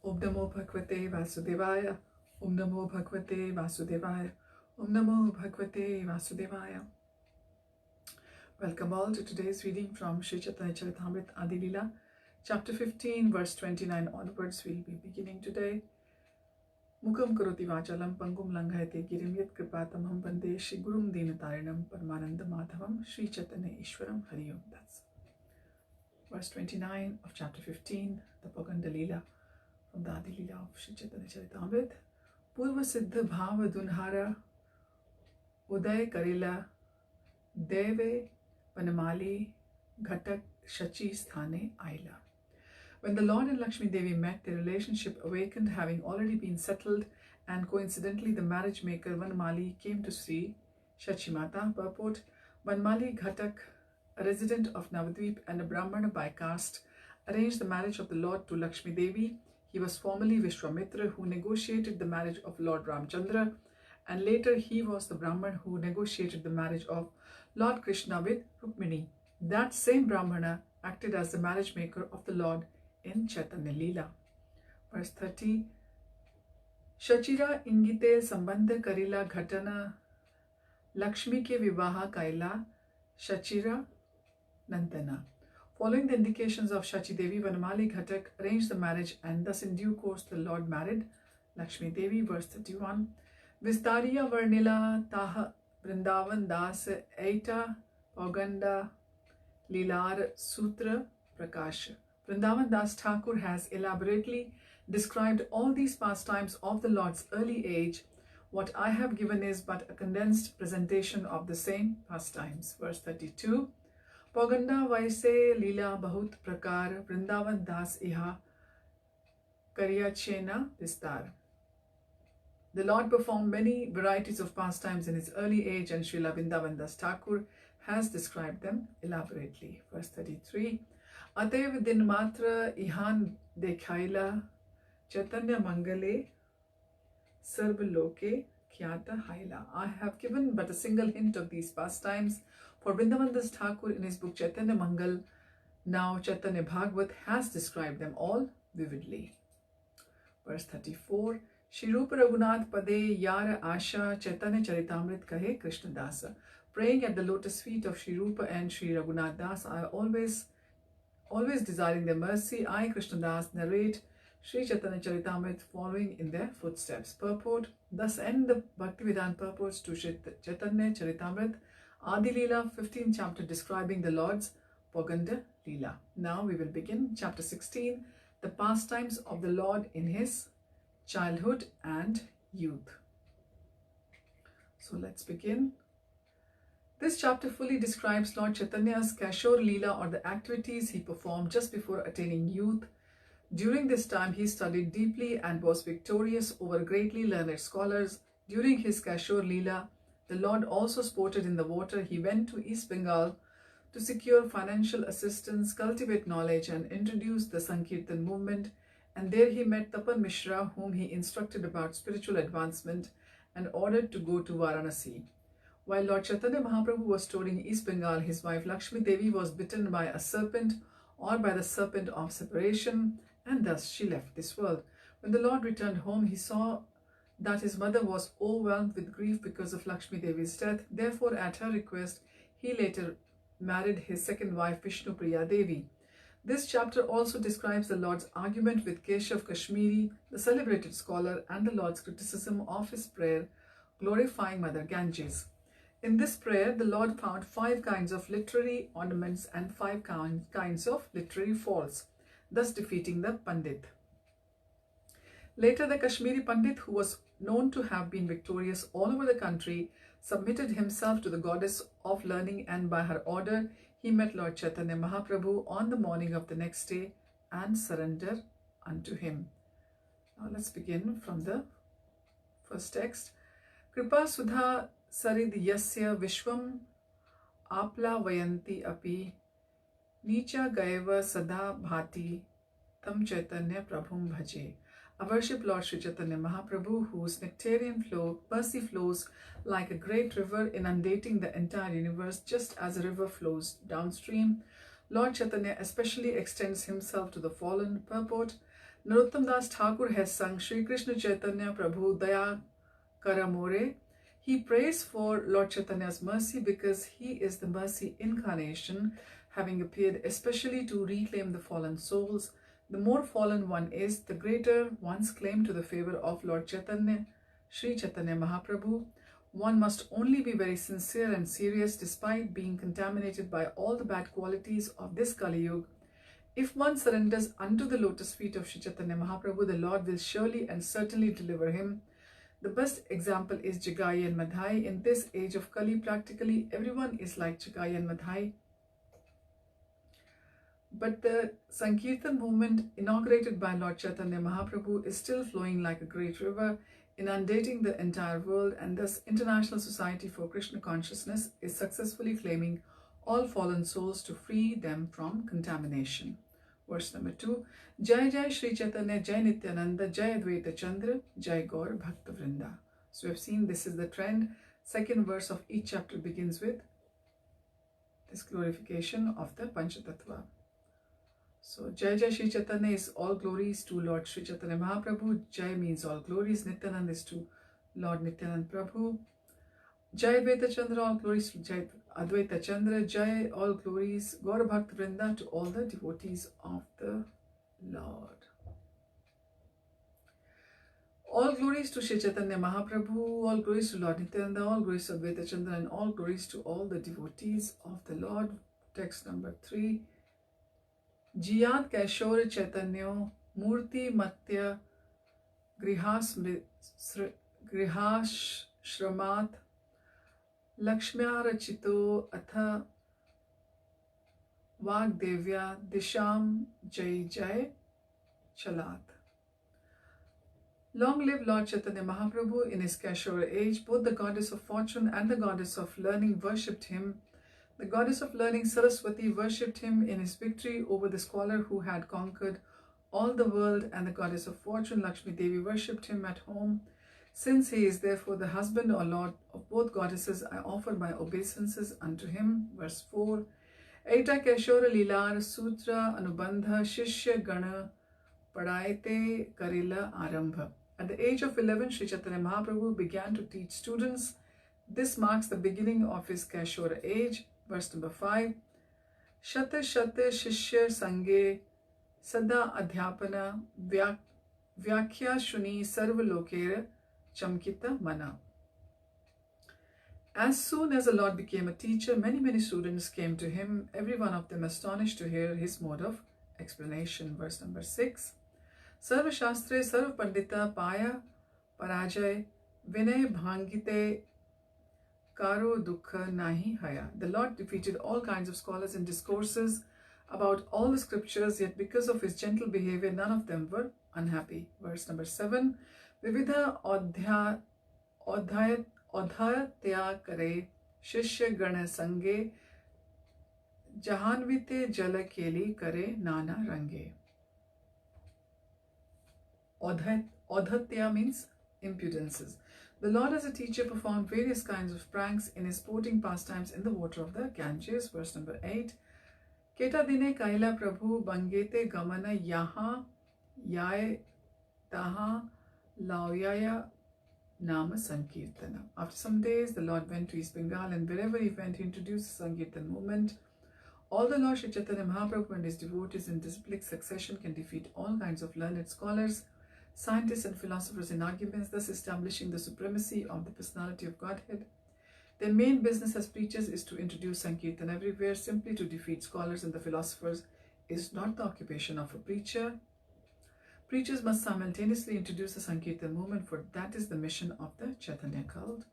Om Namo Bhagavate Vasudevaya. Om Namo Bhagavate Vasudevaya. Om Namo Bhagavate Vasudevaya. Welcome all to today's reading from Sri Chaitanya Charitamrita Adi-lila, chapter 15, verse 29 onwards. We'll be beginning today. Mukam karoti vachalam pangum langhayate girim yat kripatamham vande Shri Gurum Dinatarinam Paramananda Madhavam Shri Chaitanya Ishwaram Hari Om. That's verse 29 of chapter 15, the Paugaṇḍa-līlā, from the Adi-lila of Sri Chaitanya Charitamrita. Purva Siddha Bhava Dunhara Uday Karila Deve Vanamali Ghatak Shachi Sthane Aila. When the Lord and Lakshmi Devi met, their relationship awakened, having already been settled, and coincidentally the marriage maker Vanamali came to Sri Shachimata. Purport: Vanamali Ghatak, a resident of Navadvip and a Brahmana by caste, arranged the marriage of the Lord to Lakshmi Devi. He was formerly Vishwamitra, who negotiated the marriage of Lord Ramchandra, and later he was the Brahman who negotiated the marriage of Lord Krishna with Rukmini. That same Brahmana acted as the marriage maker of the Lord in Chaitanya-līlā. Verse 30. Shachira ingite sambandha karila ghatana Lakshmi ke vivaha kaila Shachira Nandana. Following the indications of Shachi Devi, Vanamali Ghatak arranged the marriage, and thus in due course the Lord married Lakshmi Devi. Verse 31. Vistariya Varnila Taha Vrindavan Das Eita Paugaṇḍa-līlā Sutra Prakash. Vrindavan Das Thakur has elaborately described all these pastimes of the Lord's early age. What I have given is but a condensed presentation of the same pastimes. Verse 32. Paugaṇḍa vaise lila bahut prakar Vrindavan Das iha karyachena vistar. The Lord performed many varieties of pastimes in his early age, and Srila Vrindavan Das Thakur has described them elaborately. Verse 33. Atev din matra ihan dekhaila Chaitanya Mangale Sarvaloke Khyata Haila. I have given but a single hint of these pastimes, for Vrindavan Das Thakur in his book Chaitanya Mangal, now Chaitanya Bhagavat, has described them all vividly. Verse 34. Shri Rupa Raghunath Pade Yara Asha Chaitanya Charitamrita Kahe Krishna Dasa. Praying at the lotus feet of Shri Rupa and Shri Raghunath Das, I always desiring their mercy, I, Krishna Das, narrate Shri Chaitanya Charitamrita following in their footsteps. Purport: thus end the Bhaktivedanta purports to Shri Chaitanya Charitamrita Adi-lila, 15th chapter, describing the Lord's Paugaṇḍa-līlā. Now we will begin chapter 16, the pastimes of the Lord in his childhood and youth. So let's begin. This chapter fully describes Lord Chaitanya's Kashor-līlā, or the activities he performed just before attaining youth. During this time, he studied deeply and was victorious over greatly learned scholars. During his Kashor-līlā, the Lord also sported in the water. He went to East Bengal to secure financial assistance, cultivate knowledge, and introduce the Sankirtan movement. And there he met Tapan Mishra, whom he instructed about spiritual advancement and ordered to go to Varanasi. While Lord Chaitanya Mahaprabhu was touring East Bengal, his wife Lakshmi Devi was bitten by a serpent, or by the serpent of separation, and thus she left this world. When the Lord returned home, he saw that his mother was overwhelmed with grief because of Lakshmi Devi's death. Therefore, at her request, he later married his second wife Vishnu Priya Devi. This chapter also describes the Lord's argument with Keshav Kashmiri, the celebrated scholar, and the Lord's criticism of his prayer glorifying Mother Ganges. In this prayer, the Lord found 5 kinds of literary ornaments and 5 kinds of literary faults, thus defeating the Pandit. Later, the Kashmiri Pandit, who was known to have been victorious all over the country, submitted himself to the goddess of learning, and by her order, he met Lord Chaitanya Mahaprabhu on the morning of the next day and surrendered unto him. Now let's begin from the first text. Kripa Sudha Sarid Yasya Vishwam Apla Vayanti Api Nicha Gaiva Sada Bhati Tam Chaitanya Prabhum Bhaje. I worship Lord Sri Chaitanya Mahaprabhu, whose nectarian mercy flows like a great river, inundating the entire universe, just as a river flows downstream. Lord Chaitanya especially extends himself to the fallen. Purport: Narottam Das Thakur has sung Sri Krishna Chaitanya Prabhu Daya Karamore. He prays for Lord Chaitanya's mercy because he is the mercy incarnation, having appeared especially to reclaim the fallen souls. The more fallen one is, the greater one's claim to the favor of Lord Chaitanya, Sri Chaitanya Mahaprabhu. One must only be very sincere and serious despite being contaminated by all the bad qualities of this Kali Yuga. If one surrenders unto the lotus feet of Sri Chaitanya Mahaprabhu, the Lord will surely and certainly deliver him. The best example is Jagai and Madhai. In this age of Kali, practically everyone is like Jagai and Madhai. But the Sankirtan movement inaugurated by Lord Chaitanya Mahaprabhu is still flowing like a great river, inundating the entire world, and thus International Society for Krishna Consciousness is successfully claiming all fallen souls to free them from contamination. Verse number 2. Jai Jai Shri Chaitanya, Jai Nityananda, Jai Advaita Chandra, Jai Gaur Bhakta Vrinda. So we have seen this is the trend. Second verse of each chapter begins with this glorification of the Panchatattva. So Jai Jai Shri Chaitanya is all glories to Lord Sri Chaitanya Mahaprabhu. Jai means all glories. Nityananda is to Lord Nityanand Prabhu. Jai Advaita Chandra, all glories to Jai Advaita Chandra. Jai, all glories, Gaur Bhakta Vrinda, to all the devotees of the Lord. All glories to Sri Chaitanya Mahaprabhu, all glories to Lord Nityananda, all glories to Advaita Chandra, and all glories to all the devotees of the Lord. Text number 3. Jiyat Kaishore Chaitanya Murti Matya Grihashramat Lakshmya Rachito Atha Vagdevya Disham Jai Jai Chalat. Long live Lord Chaitanya Mahaprabhu. In his Kaishore age, both the goddess of fortune and the goddess of learning worshipped him. The goddess of learning Saraswati worshipped him in his victory over the scholar who had conquered all the world, and the goddess of fortune Lakshmi Devi worshipped him at home. Since he is therefore the husband or lord of both goddesses, I offer my obeisances unto him. Verse 4. Aita Kaishore-līlā Sutra Anubandha Shishya Gana Padaite Karila Arambha. At the age of 11, Sri Chaitanya Mahaprabhu began to teach students. This marks the beginning of his Kaishore age. Verse number 5. Shata Shata Shishya Sange Sada Adhyapana Vyakhya Shuni Sarva Lokera Chamkita Mana. As soon as the Lord became a teacher, many students came to him, every one of them astonished to hear his mode of explanation. Verse number 6. Sarva Shastre Sarva Pandita Paya Parajay Vinay Bhangite Karo Dukha Nahi Haya. The Lord defeated all kinds of scholars in discourses about all the scriptures, yet because of his gentle behavior, none of them were unhappy. Verse number 7. Vividha Odhayatya Kare Shishya Gana Sange Jahanvite Jala Keli Kare Nana Range. Odhatya means impudences. The Lord as a teacher performed various kinds of pranks in his sporting pastimes in the water of the Ganges. Verse number 8. Keta dine kaila prabhu bangete gamana yaha yae taha lauyaya nama sankirtana. After some days, the Lord went to East Bengal, and wherever he went, he introduced the Sankirtan movement. All the Lord Sri Chaitanya Mahaprabhu and his devotees in disciplic succession can defeat all kinds of learned scholars, scientists and philosophers in arguments, thus establishing the supremacy of the personality of Godhead. Their main business as preachers is to introduce Sankirtan everywhere. Simply to defeat scholars and the philosophers is not the occupation of a preacher. Preachers must simultaneously introduce the Sankirtan movement, for that is the mission of the Chaitanya cult.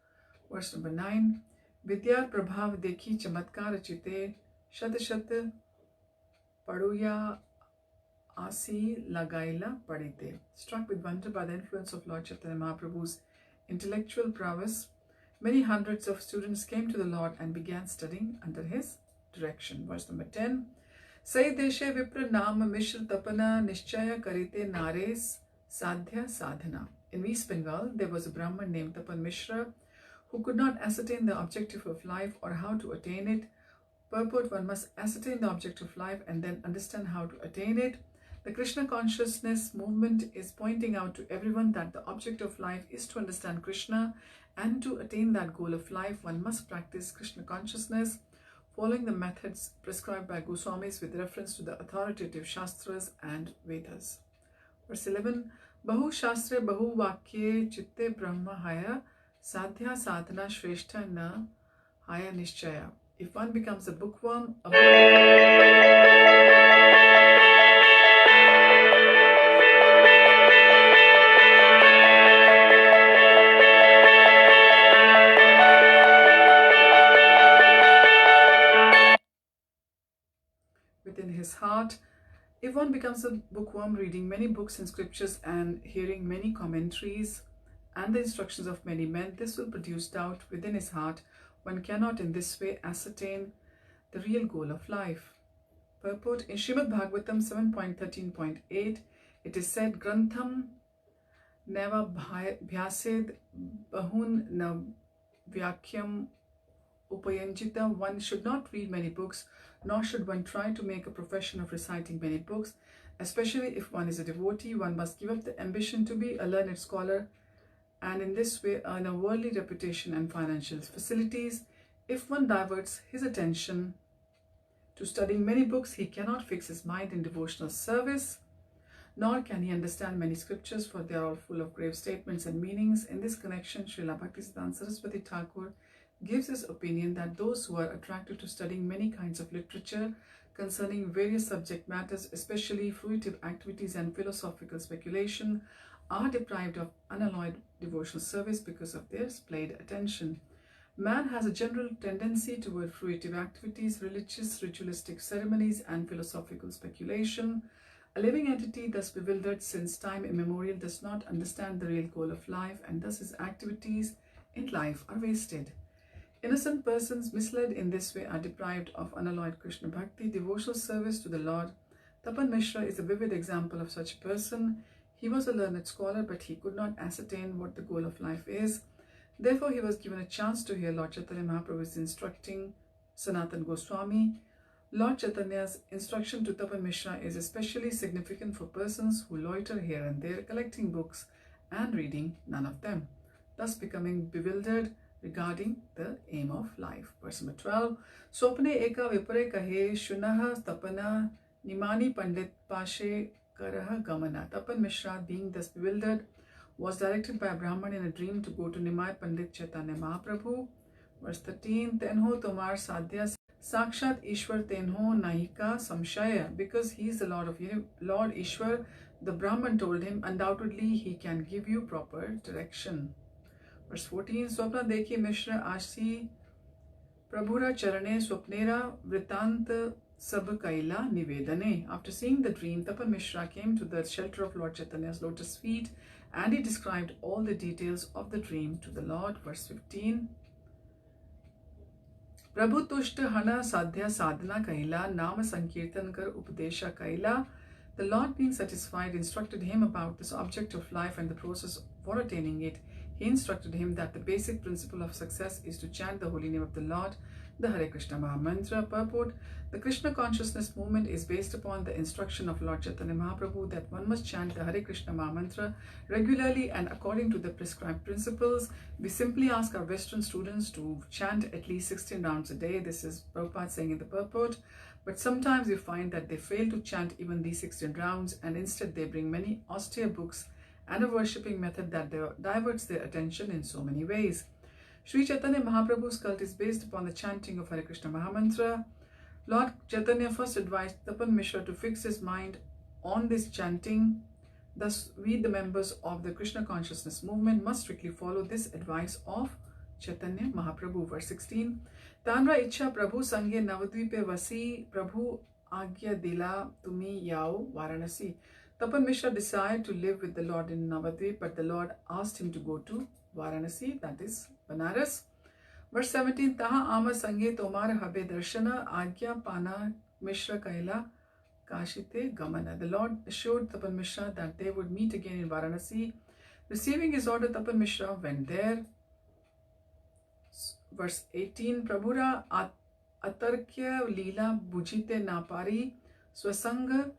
Verse number 9. Vidyar Prabhav Dekhi Chamatkar Chite Shat Paduya Asi Lagaila Padite. Struck with wonder by the influence of Lord Chaitanya Mahaprabhu's intellectual prowess, many hundreds of students came to the Lord and began studying under his direction. Verse number 10. Sai deshe vipra nama mishra tapana nishchaya karite nares sadhya sadhana. In East Bengal, there was a Brahman named Tapan Mishra who could not ascertain the objective of life or how to attain it. Purport: one must ascertain the object of life and then understand how to attain it. The Krishna consciousness movement is pointing out to everyone that the object of life is to understand Krishna, and to attain that goal of life, one must practice Krishna consciousness, following the methods prescribed by Goswamis with reference to the authoritative Shastras and Vedas. Verse 11. Bahu Shastre Bahu Vakye Chitte Brahma Haya Sadhya Sadhana Shrestha Na Haya Nishchaya. If one becomes a bookworm, within his heart, if one becomes a bookworm, reading many books and scriptures and hearing many commentaries and the instructions of many men, this will produce doubt within his heart. One cannot in this way ascertain the real goal of life. Purport: in Srimad Bhagavatam 7.13.8, it is said, Grantham Neva Bhyased Bahun Na Vyakyam Upayanjita. One should not read many books, nor should one try to make a profession of reciting many books. Especially if one is a devotee, one must give up the ambition to be a learned scholar, and in this way earn a worldly reputation and financial facilities. If one diverts his attention to studying many books, he cannot fix his mind in devotional service, nor can he understand many scriptures, for they are all full of grave statements and meanings. In this connection, Srila Bhaktisiddhanta Saraswati Thakur gives his opinion that those who are attracted to studying many kinds of literature concerning various subject matters, especially fruitive activities and philosophical speculation, are deprived of unalloyed devotional service because of their splayed attention. Man has a general tendency toward fruitive activities, religious, ritualistic ceremonies, and philosophical speculation. A living entity thus bewildered since time immemorial does not understand the real goal of life, and thus his activities in life are wasted. Innocent persons misled in this way are deprived of unalloyed Krishna Bhakti, devotional service to the Lord. Tapan Mishra is a vivid example of such a person. He was a learned scholar, but he could not ascertain what the goal of life is. Therefore, he was given a chance to hear Lord Chaitanya Mahaprabhu's instructing Sanatan Goswami. Lord Chaitanya's instruction to Tapan Mishra is especially significant for persons who loiter here and there, collecting books and reading none of them, thus becoming bewildered regarding the aim of life. Verse number 12. Swapne eka vipare kahe shunaha tapana nimani pandit pashe karaha gamana. Tapan Mishra, being thus bewildered, was directed by a Brahman in a dream to go to Nimai Pandit Chaitanya Mahaprabhu. Verse 13. Tenho tomar sadhya sakshat Ishwar tenho nahika samshaya. Because he is the Lord Ishwar, the Brahman told him, undoubtedly he can give you proper direction. Verse 14. Swapna dekhi Mishra ashi Prabhura charane swapnera vritant sab kaila nivedane. After seeing the dream, Tapan Mishra came to the shelter of Lord Chaitanya's lotus feet, and he described all the details of the dream to the Lord. Verse 15. Prabhu tushta hana sadhya sadhana kaila nama sankirtan kar upadesha kaila. The Lord, being satisfied, instructed him about this object of life and the process for attaining it. He instructed him that the basic principle of success is to chant the holy name of the Lord, the Hare Krishna Mahamantra. Purport: the Krishna consciousness movement is based upon the instruction of Lord Chaitanya Mahaprabhu that one must chant the Hare Krishna Mahamantra regularly and according to the prescribed principles. We simply ask our Western students to chant at least 16 rounds a day. This is Prabhupada saying in the purport. But sometimes we find that they fail to chant even these 16 rounds, and instead they bring many austere books and a worshipping method that diverts their attention in so many ways. Sri Chaitanya Mahaprabhu's cult is based upon the chanting of Hare Krishna Mahamantra. Lord Chaitanya first advised Tapan Mishra to fix his mind on this chanting. Thus, we, the members of the Krishna consciousness movement, must strictly follow this advice of Chaitanya Mahaprabhu. Verse 16. Tanra ichha Prabhu sangye navadvipe vasi Prabhu agya dila tumi yao Varanasi. Tapan Mishra desired to live with the Lord in Navadvip, but the Lord asked him to go to Varanasi, that is Banaras. Verse 17. Taha ama sangye tomar habe darshana agya pana Mishra kaila kashite gamana. The Lord assured Tapan Mishra that they would meet again in Varanasi. Receiving his order, Tapan Mishra went there. Verse 18. Prabhura atarkya lila bujite napari swasanga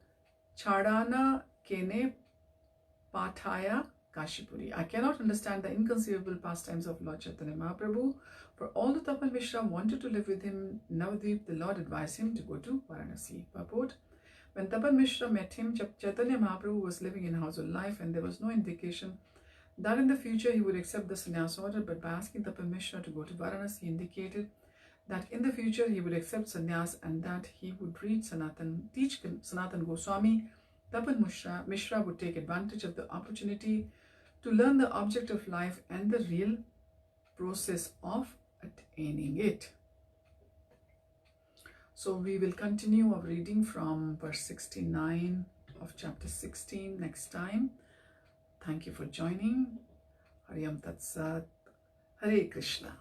chadana kene pathaya Kashipuri. I cannot understand the inconceivable pastimes of Lord Chaitanya Mahaprabhu. For although Tapan Mishra wanted to live with him in Navadvip, the Lord advised him to go to Varanasi. Purport: when Tapan Mishra met him, Chaitanya Mahaprabhu was living in household life, and there was no indication that in the future he would accept the sannyas order, but by asking Tapan Mishra to go to Varanasi, he indicated that in the future he would accept sannyas and that he would teach Sanatan Goswami. Tapan Mishra would take advantage of the opportunity to learn the object of life and the real process of attaining it. So we will continue our reading from verse 69 of chapter 16 next time. Thank you for joining. Hariyam Tat Sat. Hare Krishna.